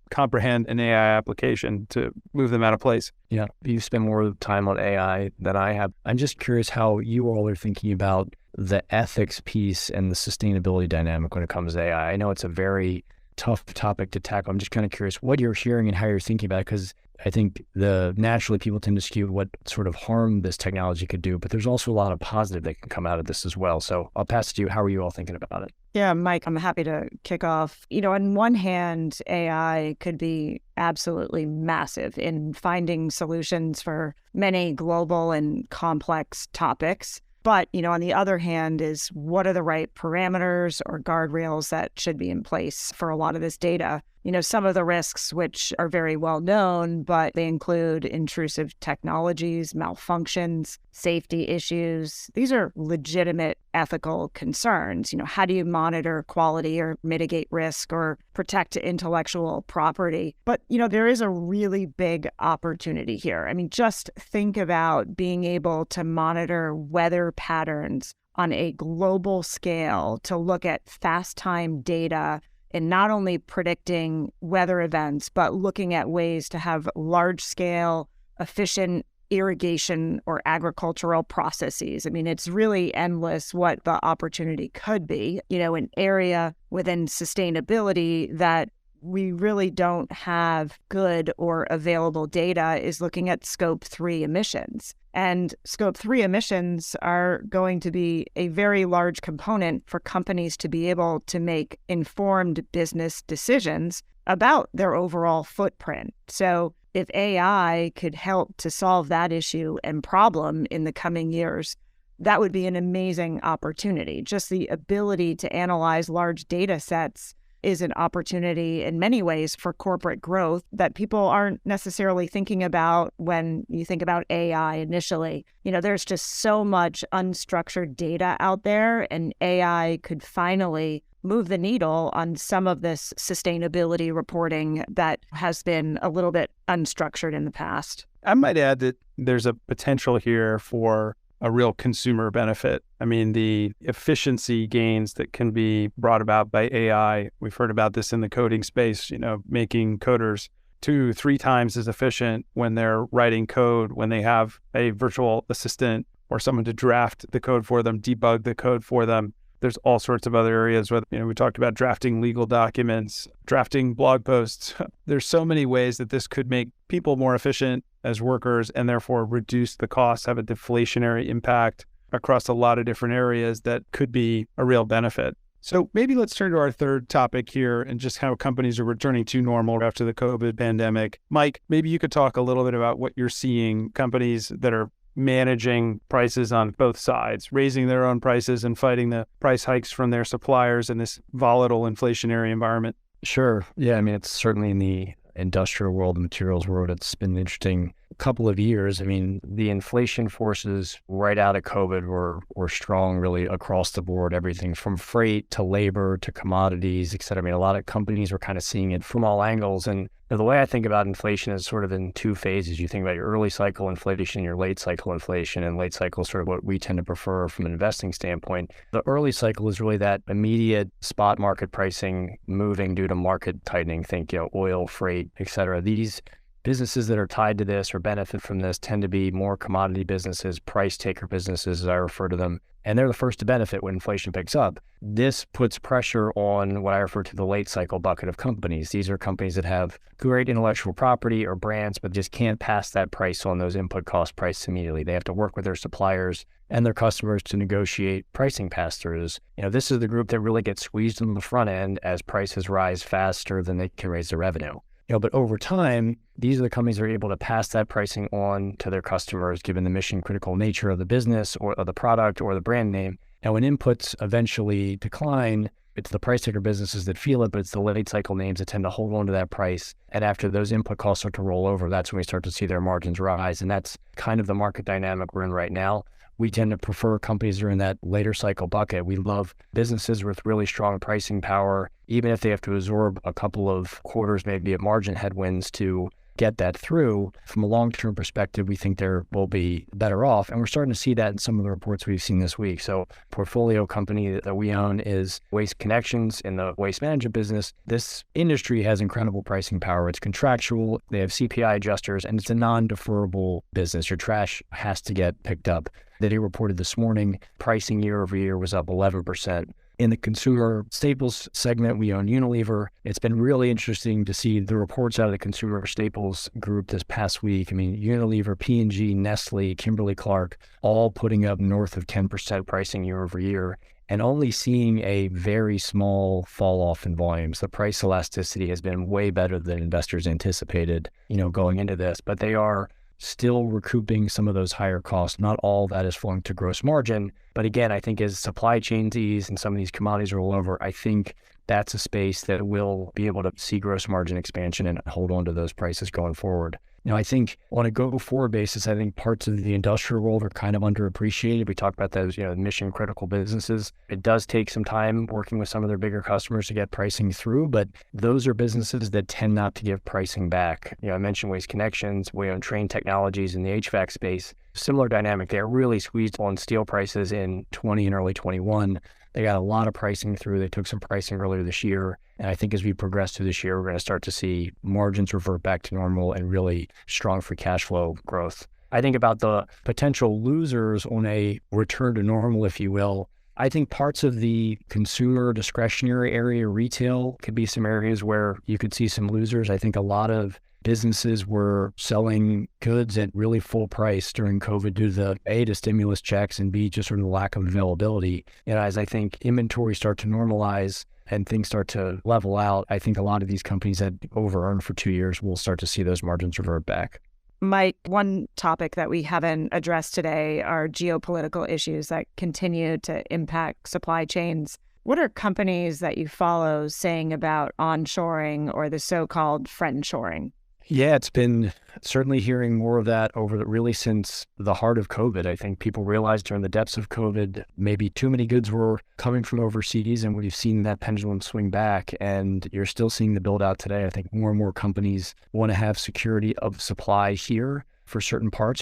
comprehend an AI application to move them out of place. Yeah. You spend more time on AI than I have. I'm just curious how you all are thinking about the ethics piece and the sustainability dynamic when it comes to AI. I know it's a very tough topic to tackle. I'm just kind of curious what you're hearing and how you're thinking about it, because I think naturally people tend to skew what sort of harm this technology could do, but there's also a lot of positive that can come out of this as well. So I'll pass it to you. How are you all thinking about it? Yeah, Mike, I'm happy to kick off. On one hand, AI could be absolutely massive in finding solutions for many global and complex topics. But, on the other hand is what are the right parameters or guardrails that should be in place for a lot of this data? Some of the risks, which are very well known, but they include intrusive technologies, malfunctions, safety issues. These are legitimate ethical concerns. How do you monitor quality or mitigate risk or protect intellectual property? But, there is a really big opportunity here. I mean, just think about being able to monitor weather patterns on a global scale to look at fast time data and not only predicting weather events, but looking at ways to have large-scale, efficient irrigation or agricultural processes. I mean, it's really endless what the opportunity could be. An area within sustainability that we really don't have good or available data is looking at Scope 3 emissions. And Scope 3 emissions are going to be a very large component for companies to be able to make informed business decisions about their overall footprint. So if AI could help to solve that issue and problem in the coming years, that would be an amazing opportunity. Just the ability to analyze large data sets is an opportunity in many ways for corporate growth that people aren't necessarily thinking about when you think about AI initially. There's just so much unstructured data out there, and AI could finally move the needle on some of this sustainability reporting that has been a little bit unstructured in the past. I might add that there's a potential here for a real consumer benefit. I mean, the efficiency gains that can be brought about by AI, we've heard about this in the coding space, making coders 2-3 times as efficient when they're writing code, when they have a virtual assistant or someone to draft the code for them, debug the code for them. There's all sorts of other areas where, we talked about drafting legal documents, drafting blog posts. There's so many ways that this could make people more efficient as workers and therefore reduce the costs, have a deflationary impact across a lot of different areas that could be a real benefit. So maybe let's turn to our third topic here and just how companies are returning to normal after the COVID pandemic. Mike, maybe you could talk a little bit about what you're seeing, companies that are managing prices on both sides, raising their own prices and fighting the price hikes from their suppliers in this volatile inflationary environment? Sure. Yeah. I mean, it's certainly in the industrial world, the materials world, it's been an interesting couple of years. I mean, the inflation forces right out of COVID were strong really across the board, everything from freight to labor to commodities, et cetera. I mean, a lot of companies were kind of seeing it from all angles. And the way I think about inflation is sort of in two phases. You think about your early cycle inflation, your late cycle inflation, and late cycle is sort of what we tend to prefer from an investing standpoint. The early cycle is really that immediate spot market pricing moving due to market tightening. Think, oil, freight, et cetera. These businesses that are tied to this or benefit from this tend to be more commodity businesses, price taker businesses, as I refer to them. And they're the first to benefit when inflation picks up. This puts pressure on what I refer to the late cycle bucket of companies. These are companies that have great intellectual property or brands, but just can't pass that price on those input cost prices immediately. They have to work with their suppliers and their customers to negotiate pricing pass-throughs. This is the group that really gets squeezed on the front end as prices rise faster than they can raise their revenue. But over time, these are the companies that are able to pass that pricing on to their customers, given the mission critical nature of the business or of the product or the brand name. Now, when inputs eventually decline, it's the price taker businesses that feel it, but it's the late cycle names that tend to hold on to that price. And after those input costs start to roll over, that's when we start to see their margins rise. And that's kind of the market dynamic we're in right now. We tend to prefer companies that are in that later cycle bucket. We love businesses with really strong pricing power, even if they have to absorb a couple of quarters, maybe of margin headwinds to get that through. From a long-term perspective, we think they will be better off. And we're starting to see that in some of the reports we've seen this week. So portfolio company that we own is Waste Connections in the waste management business. This industry has incredible pricing power. It's contractual. They have CPI adjusters, and it's a non-deferrable business. Your trash has to get picked up. That he reported this morning, pricing year over year was up 11%. In the consumer staples segment, we own Unilever. It's been really interesting to see the reports out of the consumer staples group this past week. I mean, Unilever, P&G, Nestle, Kimberly-Clark, all putting up north of 10% pricing year over year, and only seeing a very small fall off in volumes. The price elasticity has been way better than investors anticipated, going into this, but they are still recouping some of those higher costs. Not all that is flowing to gross margin. But again, I think as supply chains ease and some of these commodities roll over, I think that's a space that will be able to see gross margin expansion and hold on to those prices going forward. I think on a go-forward basis, I think parts of the industrial world are kind of underappreciated. We talked about those, mission-critical businesses. It does take some time working with some of their bigger customers to get pricing through, but those are businesses that tend not to give pricing back. I mentioned Waste Connections. We own Train Technologies in the HVAC space. Similar dynamic. They're really squeezed on steel prices in 20 and early 21. They got a lot of pricing through. They took some pricing earlier this year. And I think as we progress through this year, we're going to start to see margins revert back to normal and really strong free cash flow growth. I think about the potential losers on a return to normal, if you will. I think parts of the consumer discretionary area, retail, could be some areas where you could see some losers. I think a lot of businesses were selling goods at really full price during COVID due to the A, to stimulus checks, and B, just sort of the lack of availability. As I think inventory start to normalize and things start to level out, I think a lot of these companies that over-earned for 2 years will start to see those margins revert back. Mike, one topic that we haven't addressed today are geopolitical issues that continue to impact supply chains. What are companies that you follow saying about onshoring or the so-called friendshoring? Yeah, it's been certainly hearing more of that really since the heart of COVID. I think people realized during the depths of COVID, maybe too many goods were coming from overseas, and we've seen that pendulum swing back, and you're still seeing the build out today. I think more and more companies want to have security of supply here for certain parts.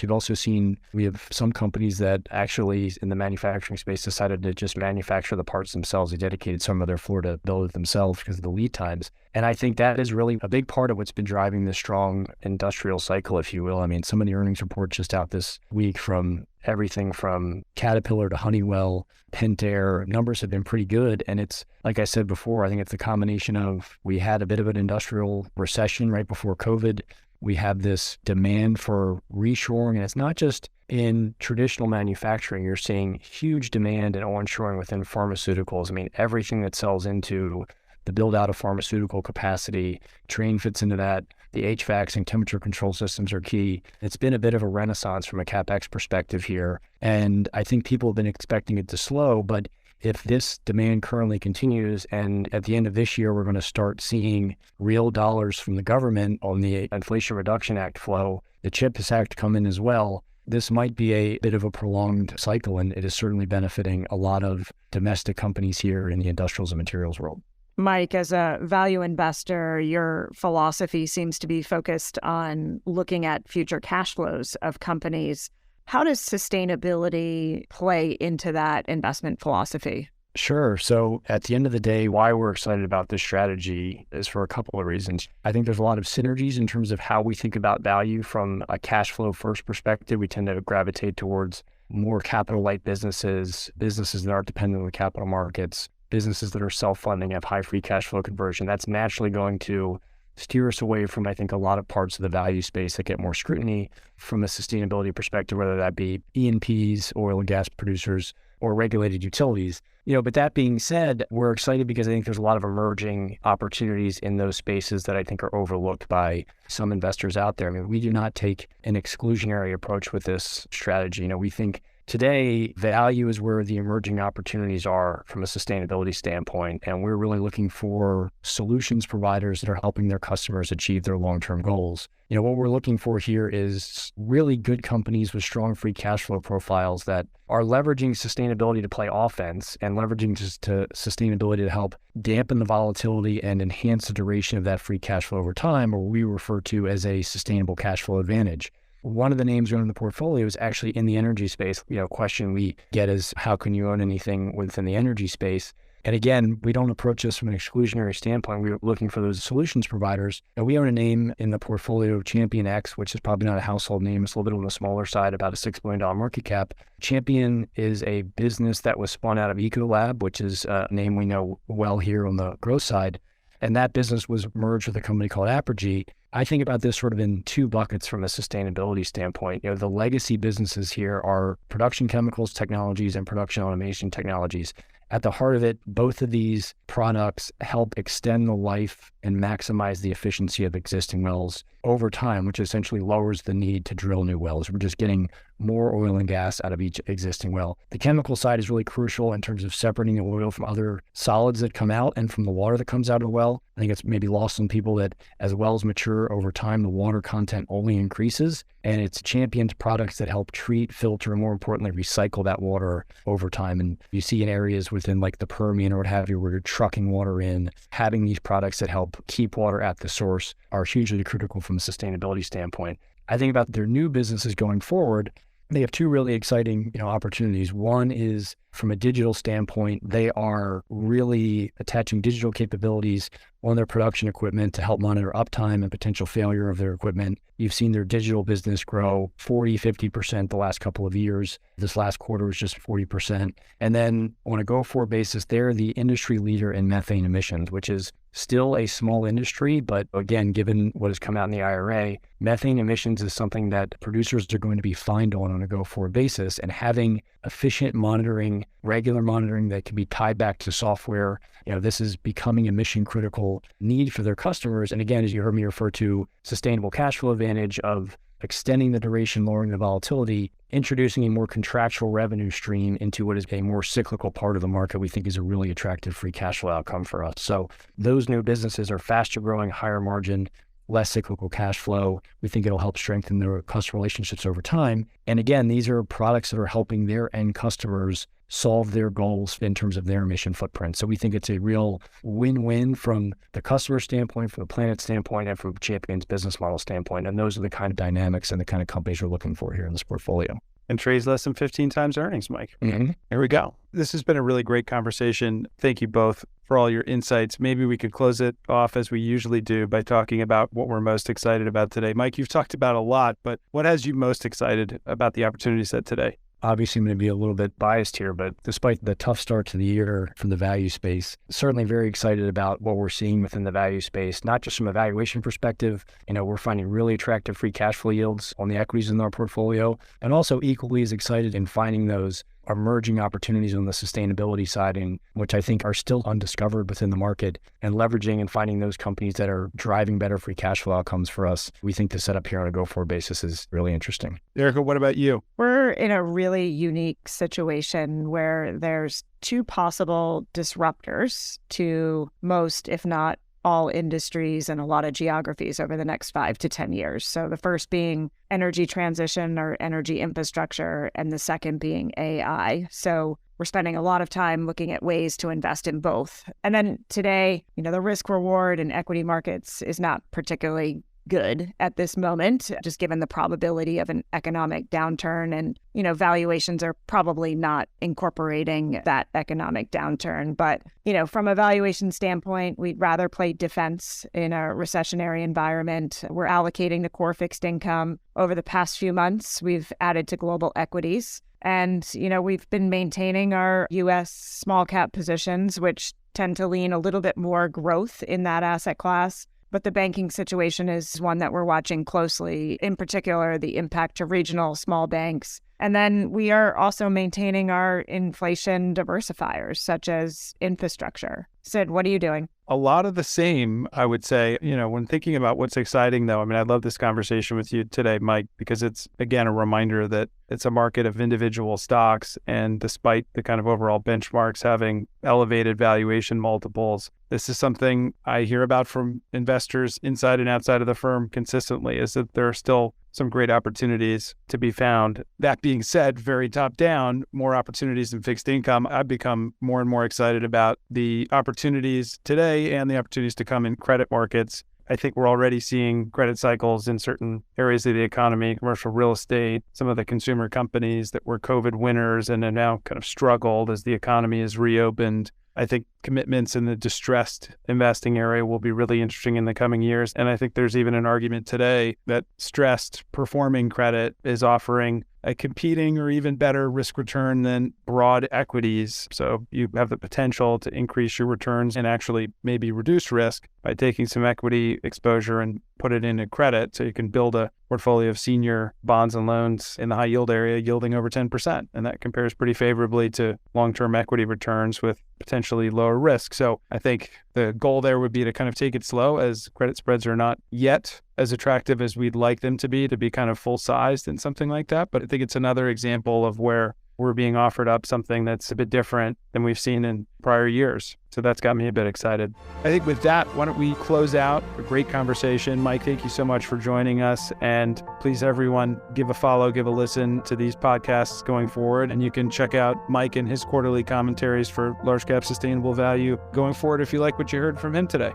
We have some companies that actually in the manufacturing space decided to just manufacture the parts themselves. They dedicated some of their floor to build it themselves because of the lead times. And I think that is really a big part of what's been driving this strong industrial cycle, if you will. I mean, some of the earnings reports just out this week from everything from Caterpillar to Honeywell, Pentair, numbers have been pretty good. And it's, like I said before, I think it's a combination of, we had a bit of an industrial recession right before COVID. We have this demand for reshoring, and it's not just in traditional manufacturing. You're seeing huge demand and onshoring within pharmaceuticals. I mean, everything that sells into the build out of pharmaceutical capacity, Train fits into that. The HVACs and temperature control systems are key. It's been a bit of a renaissance from a CapEx perspective here. And I think people have been expecting it to slow, but if this demand currently continues, and at the end of this year, we're going to start seeing real dollars from the government on the Inflation Reduction Act flow, the CHIPS Act come in as well, this might be a bit of a prolonged cycle, and it is certainly benefiting a lot of domestic companies here in the industrials and materials world. Mike, as a value investor, your philosophy seems to be focused on looking at future cash flows of companies. How does sustainability play into that investment philosophy? Sure. So at the end of the day, why we're excited about this strategy is for a couple of reasons. I think there's a lot of synergies in terms of how we think about value from a cash flow first perspective. We tend to gravitate towards more capital light businesses that aren't dependent on the capital markets, businesses that are self-funding, have high free cash flow conversion. That's naturally going to steer us away from, I think, a lot of parts of the value space that get more scrutiny from a sustainability perspective, whether that be E&Ps, oil and gas producers, or regulated utilities. But that being said, we're excited because I think there's a lot of emerging opportunities in those spaces that I think are overlooked by some investors out there. I mean, we do not take an exclusionary approach with this strategy. We think today, value is where the emerging opportunities are from a sustainability standpoint, and we're really looking for solutions providers that are helping their customers achieve their long-term goals. What we're looking for here is really good companies with strong free cash flow profiles that are leveraging sustainability to play offense and leveraging sustainability to help dampen the volatility and enhance the duration of that free cash flow over time, or what we refer to as a sustainable cash flow advantage. One of the names we own in the portfolio is actually in the energy space. Question we get is, how can you own anything within the energy space? And again, we don't approach this from an exclusionary standpoint. We're looking for those solutions providers. And we own a name in the portfolio of Champion X, which is probably not a household name. It's a little bit on the smaller side, about a $6 billion market cap. Champion is a business that was spun out of Ecolab, which is a name we know well here on the growth side. And that business was merged with a company called Apergy. I think about this sort of in two buckets from a sustainability standpoint. The legacy businesses here are production chemicals technologies and production automation technologies. At the heart of it, both of these products help extend the life and maximize the efficiency of existing wells over time, which essentially lowers the need to drill new wells. We're just getting more oil and gas out of each existing well. The chemical side is really crucial in terms of separating the oil from other solids that come out and from the water that comes out of the well. I think it's maybe lost on people that as wells mature over time, the water content only increases, and it's Champion's products that help treat, filter, and more importantly, recycle that water over time. And you see in areas within like the Permian or what have you, where you're trucking water in, having these products that help keep water at the source are hugely critical from a sustainability standpoint. I think about their new businesses going forward. They have two really exciting, opportunities. One is from a digital standpoint, they are really attaching digital capabilities on their production equipment to help monitor uptime and potential failure of their equipment. You've seen their digital business grow 40, 50% the last couple of years. This last quarter was just 40%. And then on a go-forward basis, they're the industry leader in methane emissions, which is still a small industry, but again, given what has come out in the IRA, methane emissions is something that producers are going to be fined on a go-forward basis, and having efficient monitoring, regular monitoring that can be tied back to software, this is becoming a mission critical need for their customers. And again, as you heard me refer to, sustainable cash flow advantage of extending the duration, lowering the volatility, introducing a more contractual revenue stream into what is a more cyclical part of the market, we think is a really attractive free cash flow outcome for us. So those new businesses are faster growing, higher margin, less cyclical cash flow. We think it'll help strengthen their customer relationships over time. And again, these are products that are helping their end customers solve their goals in terms of their emission footprint. So we think it's a real win-win from the customer standpoint, from the planet standpoint, and from Champion's business model standpoint. And those are the kind of dynamics and the kind of companies we're looking for here in this portfolio. And trades less than 15 times earnings, Mike. Mm-hmm. Here we go. This has been a really great conversation. Thank you both for all your insights. Maybe we could close it off as we usually do by talking about what we're most excited about today. Mike, you've talked about a lot, but what has you most excited about the opportunity set today? Obviously, I'm going to be a little bit biased here, but despite the tough start to the year from the value space, certainly very excited about what we're seeing within the value space, not just from a valuation perspective. We're finding really attractive free cash flow yields on the equities in our portfolio, and also equally as excited in finding those emerging opportunities on the sustainability side, in which I think are still undiscovered within the market, and leveraging and finding those companies that are driving better free cash flow outcomes for us. We think the setup here on a go-forward basis is really interesting. Erika, what about you? We're in a really unique situation where there's two possible disruptors to most, if not all, industries and a lot of geographies over the next 5 to 10 years. So the first being energy transition or energy infrastructure, and the second being AI. So we're spending a lot of time looking at ways to invest in both. And then today, the risk reward in equity markets is not particularly good at this moment, just given the probability of an economic downturn. And, valuations are probably not incorporating that economic downturn. But, from a valuation standpoint, we'd rather play defense in a recessionary environment. We're allocating to core fixed income. Over the past few months, we've added to global equities. And, we've been maintaining our U.S. small cap positions, which tend to lean a little bit more growth in that asset class. But the banking situation is one that we're watching closely, in particular, the impact to regional small banks. And then we are also maintaining our inflation diversifiers, such as infrastructure. Sid, what are you doing? A lot of the same, I would say. When thinking about what's exciting, though, I love this conversation with you today, Mike, because it's, again, a reminder that it's a market of individual stocks. And despite the kind of overall benchmarks having elevated valuation multiples, this is something I hear about from investors inside and outside of the firm consistently, is that there are still some great opportunities to be found. That being said, very top down, more opportunities in fixed income. I've become more and more excited about the opportunities today and the opportunities to come in credit markets. I think we're already seeing credit cycles in certain areas of the economy, commercial real estate, some of the consumer companies that were COVID winners and have now kind of struggled as the economy has reopened. I think commitments in the distressed investing area will be really interesting in the coming years. And I think there's even an argument today that stressed performing credit is offering a competing or even better risk return than broad equities. So you have the potential to increase your returns and actually maybe reduce risk by taking some equity exposure and put it into credit. So you can build a portfolio of senior bonds and loans in the high yield area yielding over 10%. And that compares pretty favorably to long-term equity returns with potentially lower risk. So I think the goal there would be to kind of take it slow, as credit spreads are not yet as attractive as we'd like them to be kind of full-sized and something like that. But I think it's another example of where we're being offered up something that's a bit different than we've seen in prior years. So that's got me a bit excited. I think with that, why don't we close out a great conversation. Mike, thank you so much for joining us. And please, everyone, give a follow, give a listen to these podcasts going forward. And you can check out Mike and his quarterly commentaries for large cap sustainable value going forward if you like what you heard from him today.